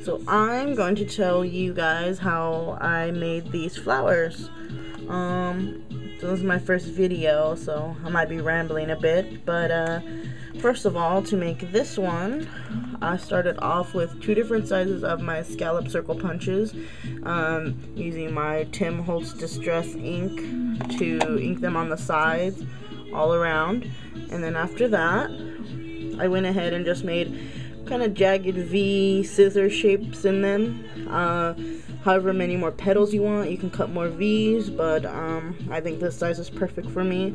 So I'm going to tell you guys how I made these flowers. So this is my first video, so I might be rambling a bit, but first of all, to make this one, I started off with 2 different sizes of my scallop circle punches, using my Tim Holtz Distress ink to ink them on the sides all around. And then after that, I went ahead and just made kind of jagged V scissor shapes in them. However many more petals you want, you can cut more V's, but I think this size is perfect for me.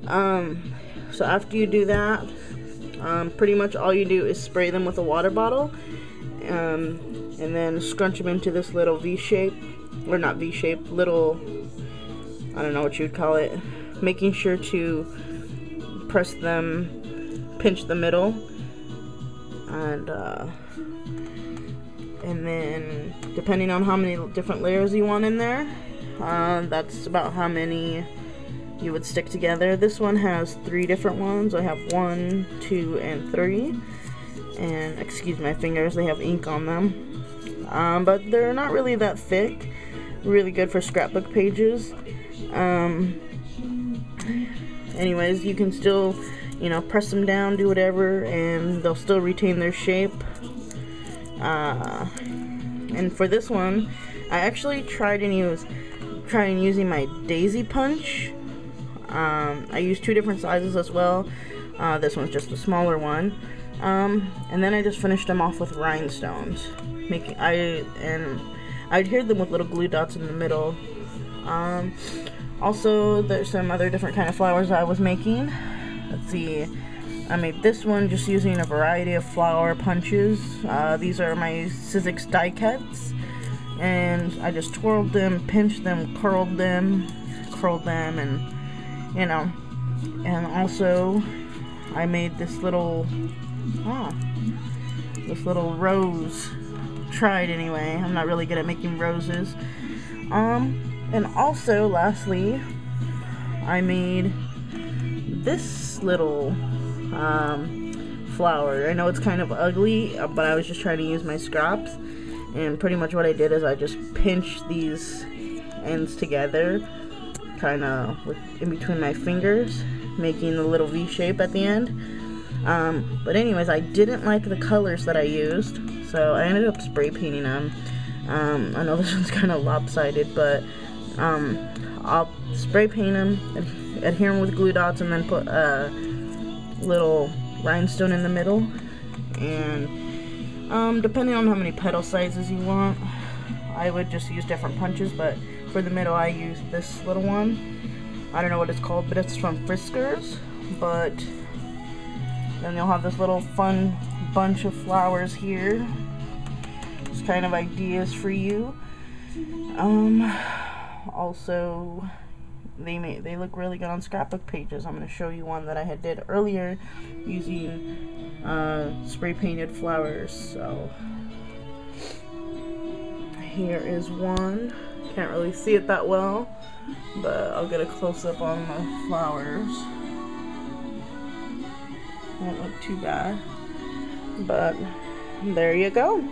So after you do that, pretty much all you do is spray them with a water bottle, and then scrunch them into this little V shape, or not V shape, little, I don't know what you would call it, making sure to press them, pinch the middle, and then depending on how many different layers you want in there, that's about how many you would stick together. This one has 3 different ones. I have 1, 2, and 3, and excuse my fingers, they have ink on them, but they're not really that thick. Really good for scrapbook pages. Anyways, you can still, you know, press them down, do whatever, and they'll still retain their shape. And for this one, I actually tried using my daisy punch. I used 2 different sizes as well. This one's just the smaller one. And then I just finished them off with rhinestones. I'd adhered them with little glue dots in the middle. Also, there's some other different kind of flowers I was making. Let's see. I made this one just using a variety of flower punches. These are my Sizzix die cuts, and I just twirled them, pinched them, curled them, and you know. And also, I made this little rose. Tried anyway. I'm not really good at making roses. And also, lastly, I made this little flower. I know it's kind of ugly, but I was just trying to use my scraps, and pretty much what I did is I just pinched these ends together, kind of in between my fingers, making the little V shape at the end. But anyways, I didn't like the colors that I used, so I ended up spray painting them. I know this one's kind of lopsided, but I'll spray paint them, adhere them with glue dots, and then put a little rhinestone in the middle. And depending on how many petal sizes you want, I would just use different punches, but for the middle I used this little one. I don't know what it's called, but it's from Friskers. But then you'll have this little fun bunch of flowers here. It's kind of ideas for you. Also, they look really good on scrapbook pages. I'm going to show you one that I did earlier using spray painted flowers. So here is one. Can't really see it that well, but I'll get a close-up on the flowers. Won't look too bad, but there you go.